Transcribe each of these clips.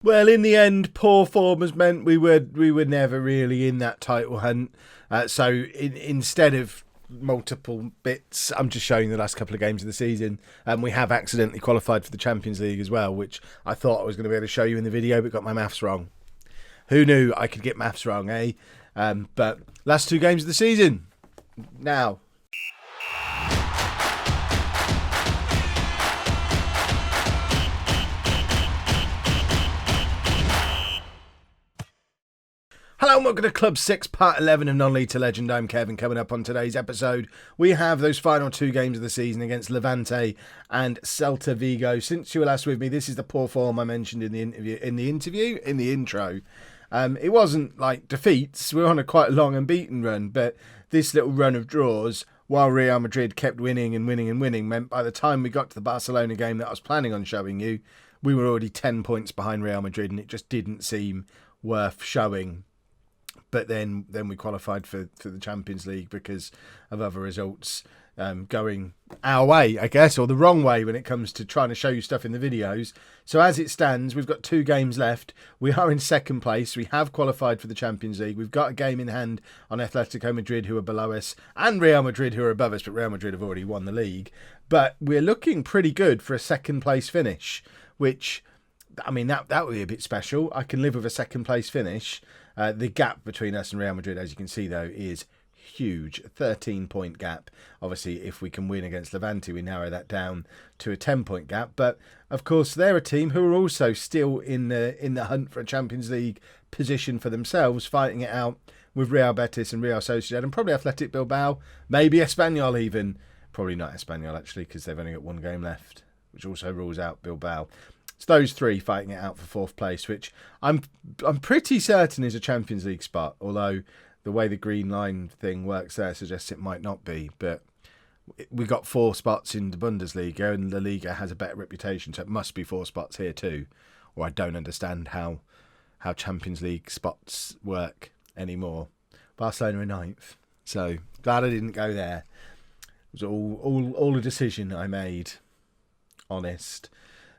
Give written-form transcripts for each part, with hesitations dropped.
Well, in the end, poor form has meant we were never really in that title hunt. Instead of multiple bits, I'm just showing the last couple of games of the season. We have accidentally qualified for the Champions League as well, which I thought I was going to be able to show you in the video, but got my maths wrong. Who knew I could get maths wrong, eh? But last two games of the season. Now. Hello and welcome to Club 6, Part 11 of Non-League to Legend. I'm Kevin. Coming up on today's episode, we have those final two games of the season against Levante and Celta Vigo. Since you were last with me, this is the poor form I mentioned in the intro. It wasn't like defeats. We were on a quite long unbeaten run, but this little run of draws, while Real Madrid kept winning and winning and winning, meant by the time we got to the Barcelona game that I was planning on showing you, we were already 10 points behind Real Madrid, and it just didn't seem worth showing. But then we qualified for the Champions League because of other results going our way, I guess, or the wrong way when it comes to trying to show you stuff in the videos. So as it stands, we've got 2 games left. We are in second place. We have qualified for the Champions League. We've got a game in hand on Atletico Madrid, who are below us, and Real Madrid, who are above us, but Real Madrid have already won the league. But we're looking pretty good for a second place finish, which, I mean, that would be a bit special. I can live with a second place finish. The gap between us and Real Madrid, as you can see, though, is huge. 13-point gap. Obviously, if we can win against Levante, we narrow that down to a 10-point gap. But, of course, they're a team who are also still in the hunt for a Champions League position for themselves, fighting it out with Real Betis and Real Sociedad, and probably Athletic Bilbao, maybe Espanyol even. Probably not Espanyol, actually, because they've only got one game left, which also rules out Bilbao. It's those three fighting it out for fourth place, which I'm pretty certain is a Champions League spot, although the way the green line thing works there suggests it might not be. But we got 4 spots in the Bundesliga, and the Liga has a better reputation, so it must be 4 spots here too. Or I don't understand how Champions League spots work anymore. Barcelona are 9th, so glad I didn't go there. It was all a decision I made, honest.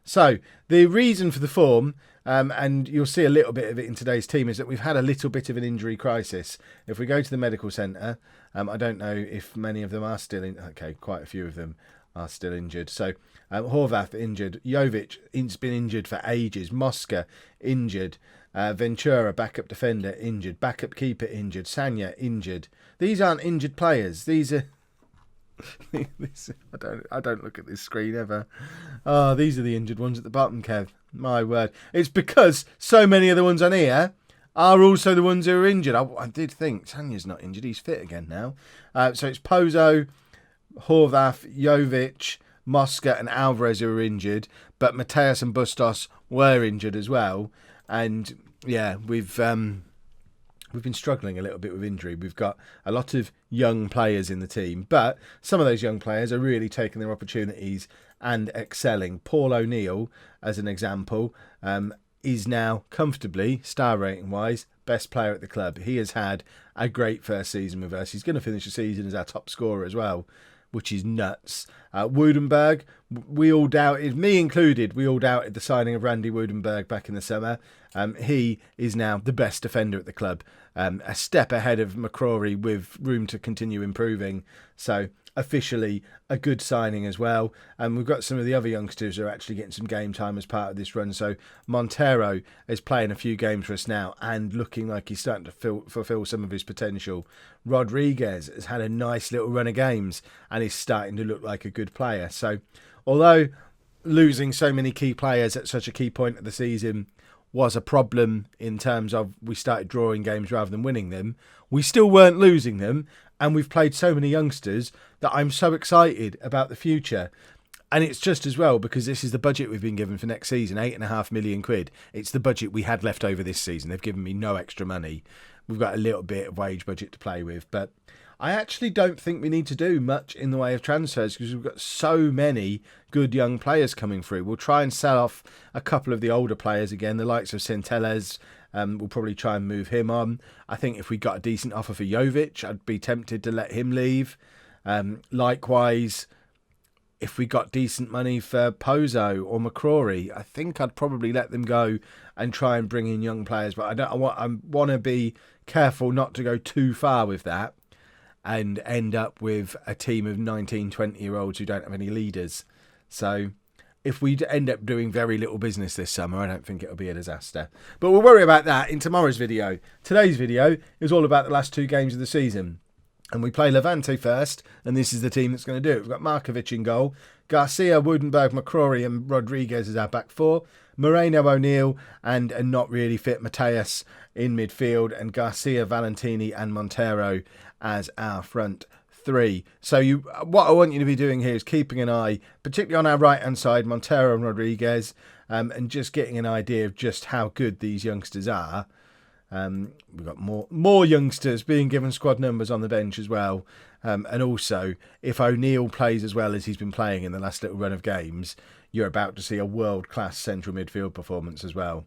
So, the reason for the form, and you'll see a little bit of it in today's team, is that we've had a little bit of an injury crisis. If we go to the medical centre, I don't know if many of them are still in. Okay, quite a few of them are still injured. So, Horvath injured, Jovic has been injured for ages, Mosca injured, Ventura, backup defender, injured, backup keeper injured, Sanya injured. These aren't injured players. These are... I don't look at this screen ever. Oh, these are the injured ones at the bottom, Kev. My word. It's because so many of the ones on here are also the ones who are injured. I did think Tanya's not injured. He's fit again now. So it's Pozo, Horvath, Jovic, Mosca and Alvarez who are injured. But Mateus and Bustos were injured as well. And yeah, we've been struggling a little bit with injury. We've got a lot of young players in the team, but some of those young players are really taking their opportunities and excelling. Paul O'Neill, as an example, is now comfortably, star rating wise, best player at the club. He has had a great first season with us. He's going to finish the season as our top scorer as well, which is nuts. Woodenberg, we all doubted, me included, we all doubted the signing of Randy Woodenberg back in the summer. He is now the best defender at the club, a step ahead of McCrory with room to continue improving. So officially a good signing as well. And we've got some of the other youngsters who are actually getting some game time as part of this run. So Montero is playing a few games for us now and looking like he's starting to fulfill some of his potential. Rodriguez has had a nice little run of games and is starting to look like a good player. So although losing so many key players at such a key point of the season was a problem in terms of we started drawing games rather than winning them, we still weren't losing them, and we've played so many youngsters that I'm so excited about the future. And it's just as well because this is the budget we've been given for next season, £8.5 million. It's the budget we had left over this season. They've given me no extra money. We've got a little bit of wage budget to play with, but I actually don't think we need to do much in the way of transfers because we've got so many good young players coming through. We'll try and sell off a couple of the older players again, the likes of Centelles. We'll probably try and move him on. I think if we got a decent offer for Jovic, I'd be tempted to let him leave. Likewise, if we got decent money for Pozo or McCrory, I think I'd probably let them go and try and bring in young players. But I want to be careful not to go too far with that and end up with a team of 19, 20-year-olds who don't have any leaders. So if we end up doing very little business this summer, I don't think it'll be a disaster. But we'll worry about that in tomorrow's video. Today's video is all about the last 2 games of the season. And we play Levante first, and this is the team that's going to do it. We've got Markovic in goal, Garcia, Woodenberg, McCrory and Rodriguez as our back 4, Moreno, O'Neill and a not really fit Mateus in midfield, and Garcia, Valentini and Montero as our front 3. So what I want you to be doing here is keeping an eye, particularly on our right-hand side, Montero and Rodriguez, and just getting an idea of just how good these youngsters are. We've got more youngsters being given squad numbers on the bench as well. And also, if O'Neill plays as well as he's been playing in the last little run of games, you're about to see a world-class central midfield performance as well.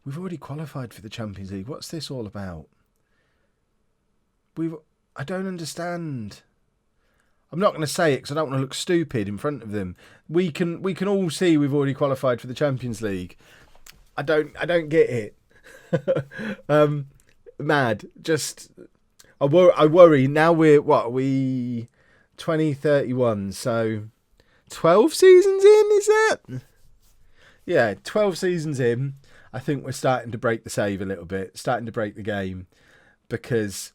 We've already qualified for the Champions League. What's this all about? I don't understand. I'm not going to say it because I don't want to look stupid in front of them. We can all see we've already qualified for the Champions League. I don't get it. Mad. Just I worry now. We 2031, so 12 seasons in, is that? Yeah, 12 seasons in. I think we're starting to break the save a little bit, starting to break the game, because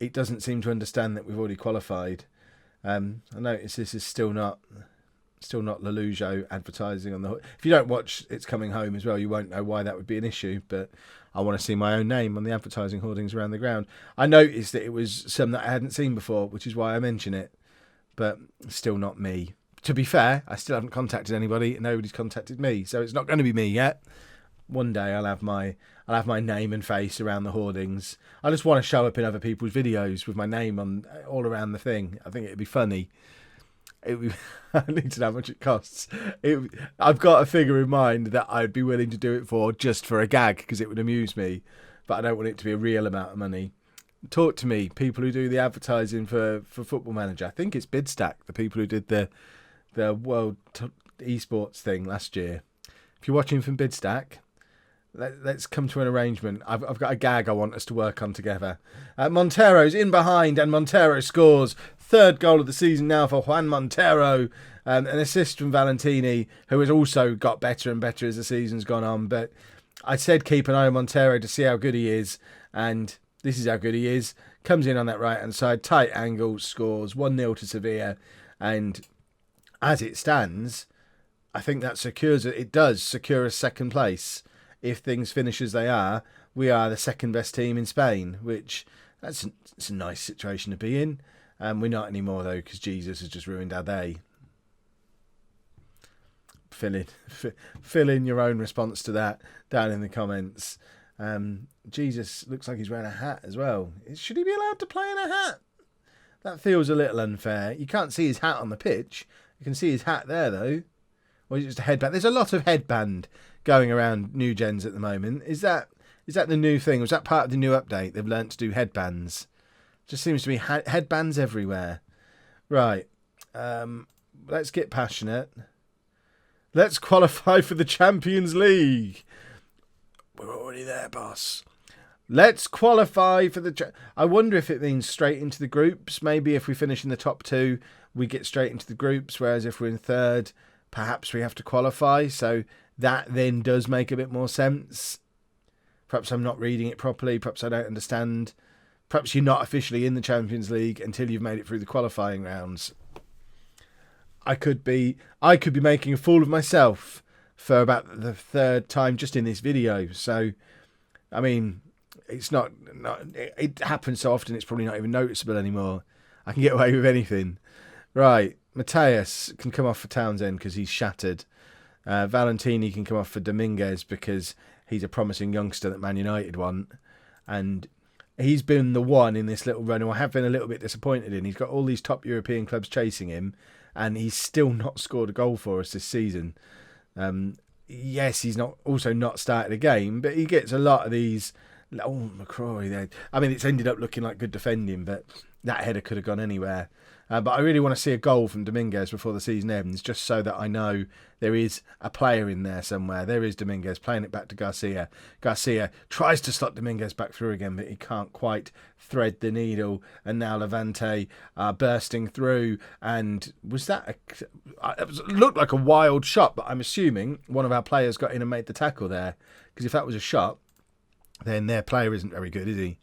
it doesn't seem to understand that we've already qualified. I notice this is still not LOLLUJO advertising on the hook. If you don't watch It's Coming Home as well, you won't know why that would be an issue, but I want to see my own name on the advertising hoardings around the ground. I noticed that it was some that I hadn't seen before, which is why I mention it, but still not me. To be fair, I still haven't contacted anybody, and nobody's contacted me, so it's not going to be me yet. One day I'll have my name and face around the hoardings. I just want to show up in other people's videos with my name on all around the thing. I think it'd be funny. I need to know how much it costs. I've got a figure in mind that I'd be willing to do it for just for a gag because it would amuse me, but I don't want it to be a real amount of money. Talk to me, people who do the advertising for Football Manager. I think it's Bidstack, the people who did the World Esports thing last year. If you're watching from Bidstack, let's come to an arrangement. I've got a gag I want us to work on together. Montero's in behind and Montero scores. 3rd goal of the season now for Juan Montero. An assist from Valentini, who has also got better and better as the season's gone on. But I said keep an eye on Montero to see how good he is. And this is how good he is. Comes in on that right-hand side. Tight angle, scores. 1-0 to Sevilla. And as it stands, I think that secures it. It does secure us 2nd place. If things finish as they are, we are the 2nd best team in Spain, which it's a nice situation to be in. We're not anymore, though, because Jesus has just ruined our day. Fill in your own response to that down in the comments. Jesus looks like he's wearing a hat as well. Should he be allowed to play in a hat? That feels a little unfair. You can't see his hat on the pitch. You can see his hat there, though. Or is it just a headband? There's a lot of headband going around new gens at the moment. Is that the new thing? Was that part of the new update? They've learnt to do headbands. Just seems to be headbands everywhere. Right. Let's get passionate. Let's qualify for the Champions League. We're already there, boss. Let's qualify for the... I wonder if it means straight into the groups. Maybe if we finish in the top 2, we get straight into the groups. Whereas if we're in 3rd, perhaps we have to qualify. So that then does make a bit more sense. Perhaps I'm not reading it properly. Perhaps I don't understand. Perhaps you're not officially in the Champions League until you've made it through the qualifying rounds. I could be making a fool of myself for about the 3rd time just in this video. So, I mean, it's not it happens so often it's probably not even noticeable anymore. I can get away with anything. Right, Mateus can come off for Townsend because he's shattered. Valentini can come off for Dominguez because he's a promising youngster that Man United want. And he's been the one in this little run who I have been a little bit disappointed in. He's got all these top European clubs chasing him, and he's still not scored a goal for us this season. Yes, he's not started a game, but he gets a lot of these Oh, McCrory there. I mean, it's ended up looking like good defending, but that header could have gone anywhere. But I really want to see a goal from Dominguez before the season ends, just so that I know there is a player in there somewhere. There is Dominguez playing it back to Garcia. Garcia tries to slot Dominguez back through again, but he can't quite thread the needle. And now Levante are bursting through. And was that it looked like a wild shot, but I'm assuming one of our players got in and made the tackle there. Because if that was a shot, then their player isn't very good, is he?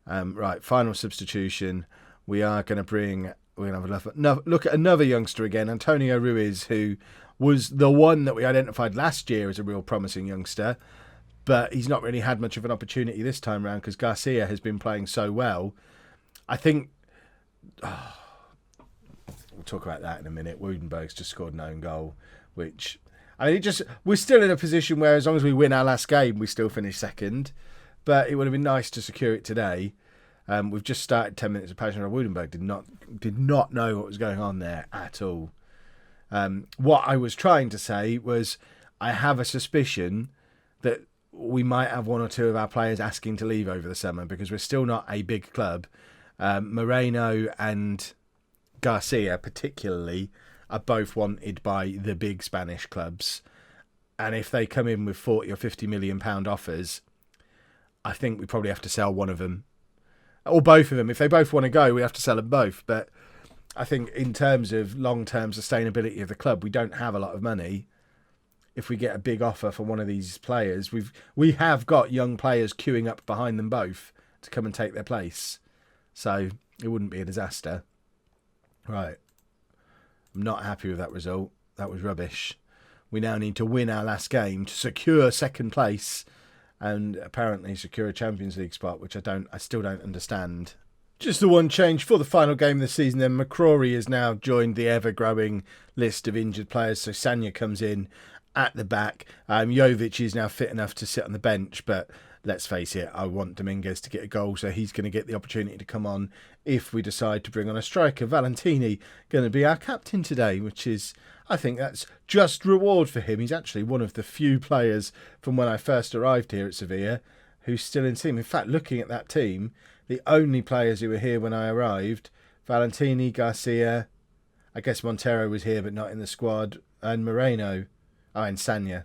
Right, final substitution. We are going to bring... We're going to have a look at another youngster again, Antonio Ruiz, who was the one that we identified last year as a real promising youngster, but he's not really had much of an opportunity this time around because Garcia has been playing so well. I think... we'll talk about that in a minute. Woudenberg's just scored an own goal, which... I mean, we're still in a position where as long as we win our last game, we still finish second, but it would have been nice to secure it today. We've just started 10 minutes of passion. Woudenberg did not know what was going on there at all. What I was trying to say was I have a suspicion that we might have one or two of our players asking to leave over the summer because we're still not a big club. Moreno and Garcia particularly are both wanted by the big Spanish clubs. And if they come in with 40 or 50 million pound offers, I think we probably have to sell one of them. Or both of them. If they both want to go, we have to sell them both. But I think in terms of long-term sustainability of the club, we don't have a lot of money. If we get a big offer for one of these players, we have got young players queuing up behind them both to come and take their place. So it wouldn't be a disaster. Right. I'm not happy with that result. That was rubbish. We now need to win our last game to secure second place and apparently secure a Champions League spot, which I still don't understand. Just the one change for the final game of the season then. McCrory has now joined the ever-growing list of injured players, so Sanya comes in at the back. Jovic is now fit enough to sit on the bench, but let's face it, I want Dominguez to get a goal, so he's going to get the opportunity to come on if we decide to bring on a striker. Valentini going to be our captain today, which is... I think that's just reward for him. He's actually one of the few players from when I first arrived here at Sevilla who's still in the team. In fact, looking at that team, the only players who were here when I arrived, Valentini, Garcia, I guess Montero was here but not in the squad, and Moreno, and Sanya.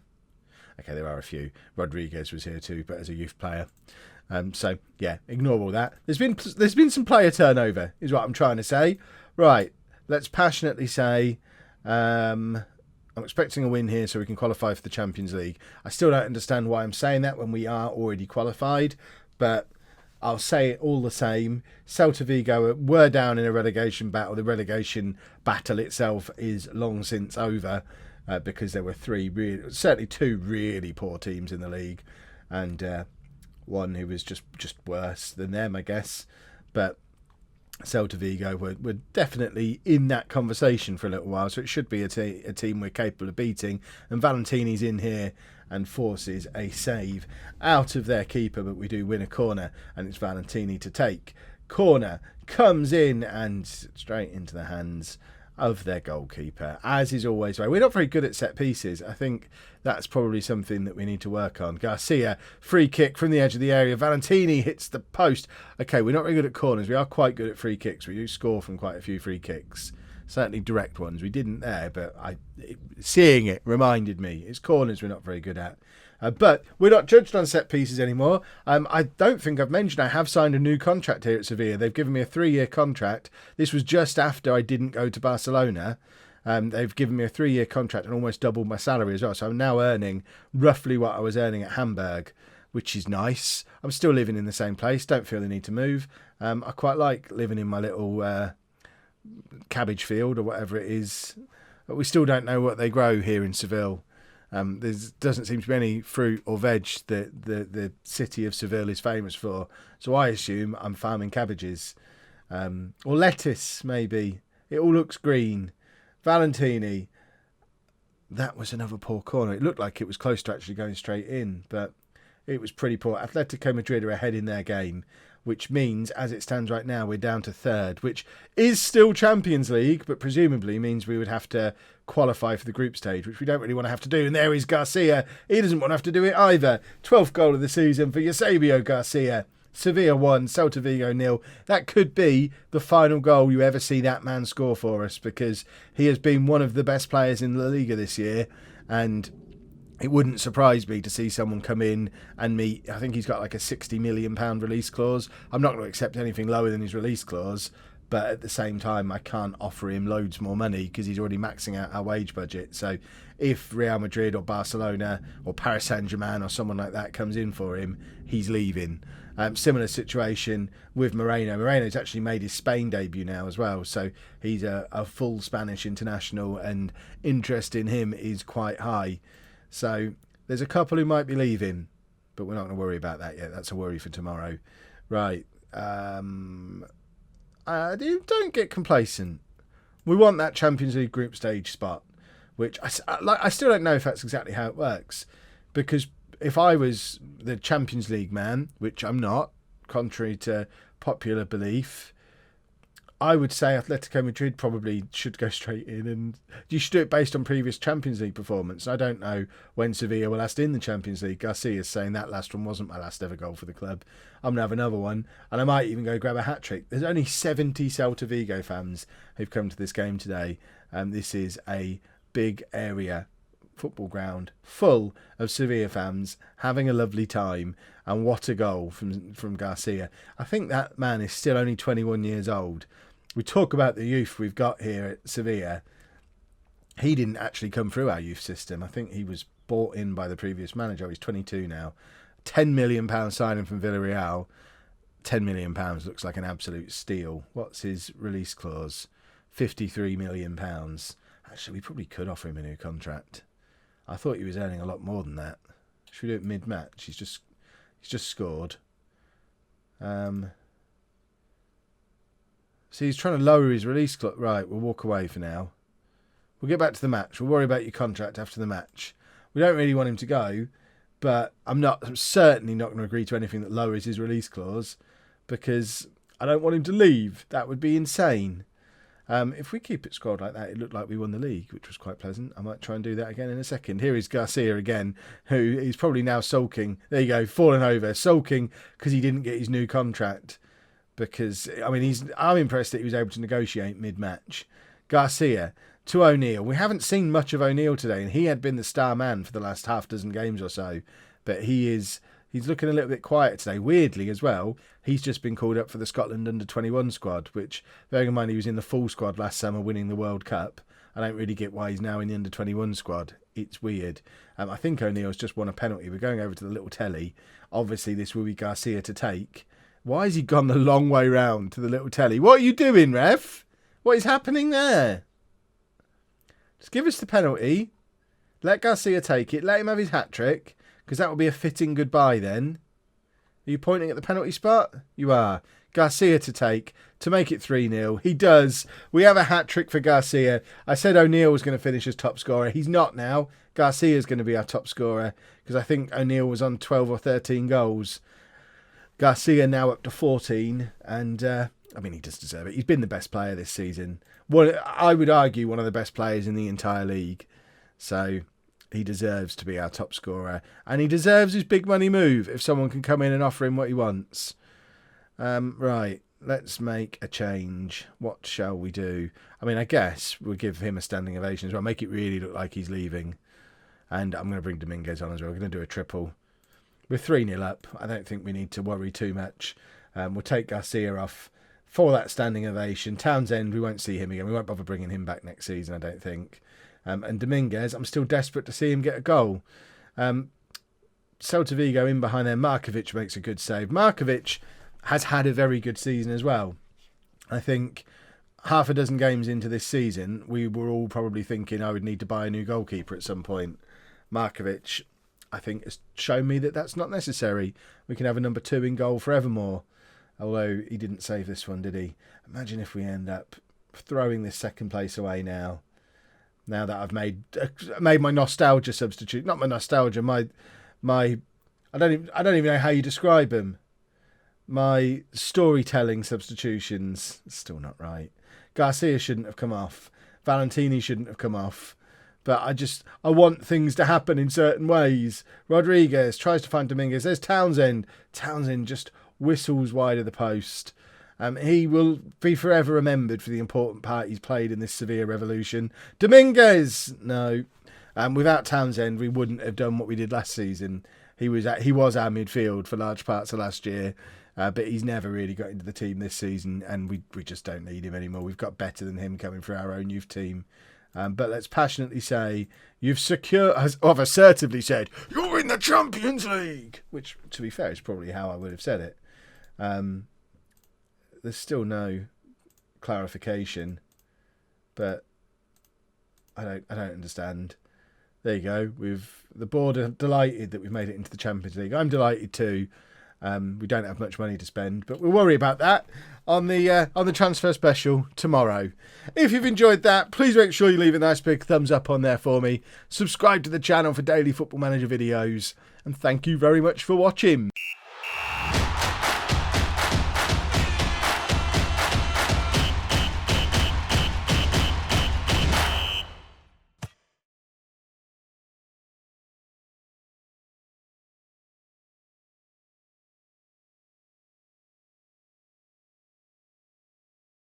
Okay, there are a few. Rodriguez was here too, but as a youth player. So, yeah, ignore all that. There's been some player turnover, is what I'm trying to say. Right, let's passionately say... I'm expecting a win here so we can qualify for the Champions League. I still don't understand why I'm saying that when we are already qualified, but I'll say it all the same. Celta Vigo were down in a relegation battle. The relegation battle itself is long since over because there were certainly two really poor teams in the league and one who was just worse than them, I guess. But Celta Vigo were definitely in that conversation for a little while, so it should be a team we're capable of beating. And Valentini's in here and forces a save out of their keeper, but we do win a corner, and it's Valentini to take. Corner comes in and straight into the hands of their goalkeeper, as is always the way. We're not very good at set pieces. I think that's probably something that we need to work on. Garcia, free kick from the edge of the area. Valentini hits the post. Okay, we're not very good at corners. We are quite good at free kicks. We do score from quite a few free kicks. Certainly direct ones. We didn't there, but seeing it reminded me. It's corners we're not very good at. But we're not judged on set pieces anymore. I don't think I've mentioned I have signed a new contract here at Sevilla. They've given me a 3-year contract. This was just after I didn't go to Barcelona. They've given me a 3-year contract and almost doubled my salary as well. So I'm now earning roughly what I was earning at Hamburg, which is nice. I'm still living in the same place. Don't feel the need to move. I quite like living in my little cabbage field or whatever it is. But we still don't know what they grow here in Seville. There doesn't seem to be any fruit or veg that the city of Seville is famous for. So I assume I'm farming cabbages. Or lettuce, maybe. It all looks green. Valentini. That was another poor corner. It looked like it was close to actually going straight in, but it was pretty poor. Atletico Madrid are ahead in their game. which means, as it stands right now, we're down to third, which is still Champions League, but presumably means we would have to qualify for the group stage, which we don't really want to have to do. And there is Garcia. He doesn't want to have to do it either. 12th goal of the season for Eusebio Garcia. Sevilla 1, Celta Vigo 0. That could be the final goal you ever see that man score for us, because he has been one of the best players in La Liga this year, and it wouldn't surprise me to see someone come in and meet. I think he's got like a £60 million release clause. I'm not going to accept anything lower than his release clause, but at the same time, I can't offer him loads more money because he's already maxing out our wage budget. So if Real Madrid or Barcelona or Paris Saint-Germain or someone like that comes in for him, he's leaving. Similar situation with Moreno. Moreno's actually made his Spain debut now as well, so he's a full Spanish international, and interest in him is quite high. So there's a couple who might be leaving, but we're not going to worry about that yet. That's a worry for tomorrow. Right. Don't get complacent. We want that Champions League group stage spot, which I still don't know if that's exactly how it works, because if I was the Champions League man, which I'm not, contrary to popular belief, I would say Atletico Madrid probably should go straight in, and you should do it based on previous Champions League performance. I don't know when Sevilla were last in the Champions League. Garcia's saying that last one wasn't my last ever goal for the club. I'm going to have another one, and I might even go grab a hat-trick. There's only 70 Celta Vigo fans who've come to this game today, and this is a big area, football ground, full of Sevilla fans having a lovely time. And what a goal from Garcia. I think that man is still only 21 years old. We talk about the youth we've got here at Sevilla. He didn't actually come through our youth system. I think he was bought in by the previous manager. He's 22 now. £10 million signing from Villarreal. £10 million looks like an absolute steal. What's his release clause? £53 million. Actually, we probably could offer him a new contract. I thought he was earning a lot more than that. Should we do it mid-match? He's just scored. See, he's trying to lower his release clock. Right, we'll walk away for now. We'll get back to the match. We'll worry about your contract after the match. We don't really want him to go, but I'm certainly not going to agree to anything that lowers his release clause, because I don't want him to leave. That would be insane. If we keep it scored like that, it looked like we won the league, which was quite pleasant. I might try and do that again in a second. Here is Garcia again, who is probably now sulking. There you go, falling over, sulking because he didn't get his new contract. Because, I mean, I'm impressed that he was able to negotiate mid-match. Garcia to O'Neill. We haven't seen much of O'Neill today, and he had been the star man for the last half dozen games or so. But he's looking a little bit quiet today. Weirdly as well, he's just been called up for the Scotland under-21 squad, which, bearing in mind he was in the full squad last summer winning the World Cup. I don't really get why he's now in the under-21 squad. It's weird. I think O'Neill's just won a penalty. We're going over to the little telly. Obviously, this will be Garcia to take. Why has he gone the long way round to the little telly? What are you doing, ref? What is happening there? Just give us the penalty. Let Garcia take it. Let him have his hat-trick, because that will be a fitting goodbye then. Are you pointing at the penalty spot? You are. Garcia to take, to make it 3-0. He does. We have a hat-trick for Garcia. I said O'Neill was going to finish as top scorer. He's not now. Garcia's going to be our top scorer, because I think O'Neill was on 12 or 13 goals. Garcia now up to 14, and I mean, he does deserve it. He's been the best player this season. I would argue one of the best players in the entire league. So he deserves to be our top scorer, and he deserves his big money move if someone can come in and offer him what he wants. Right, let's make a change. What shall we do? I mean, I guess we'll give him a standing ovation as well. Make it really look like he's leaving. And I'm going to bring Dominguez on as well. We're going to do a triple. We're 3-0 up. I don't think we need to worry too much. We'll take Garcia off for that standing ovation. Townsend, we won't see him again. We won't bother bringing him back next season, I don't think. And Dominguez, I'm still desperate to see him get a goal. Celta Vigo in behind there. Markovic makes a good save. Markovic has had a very good season as well. I think half a dozen games into this season, we were all probably thinking I would need to buy a new goalkeeper at some point. Markovic, I think, has shown me that that's not necessary. We can have a number 2 in goal forevermore. Although he didn't save this one, did he? Imagine if we end up throwing this second place away now. Now that I've made my nostalgia substitute, not my nostalgia, my I don't even know how you describe him. My storytelling substitutions, still not right. Garcia shouldn't have come off. Valentini shouldn't have come off. But I want things to happen in certain ways. Rodriguez tries to find Dominguez. There's Townsend. Townsend just whistles wide of the post. He will be forever remembered for the important part he's played in this Sevilla revolution. Dominguez! No. Without Townsend, we wouldn't have done what we did last season. He was our midfield for large parts of last year. But he's never really got into the team this season, and we just don't need him anymore. We've got better than him coming through our own youth team. But let's passionately say, I've assertively said, you're in the Champions League! Which, to be fair, is probably how I would have said it. There's still no clarification, but I don't understand. There you go. The board are delighted that we've made it into the Champions League. I'm delighted too. We don't have much money to spend, but we'll worry about that on the transfer special tomorrow. If you've enjoyed that, please make sure you leave a nice big thumbs up on there for me. Subscribe to the channel for daily Football Manager videos, and thank you very much for watching.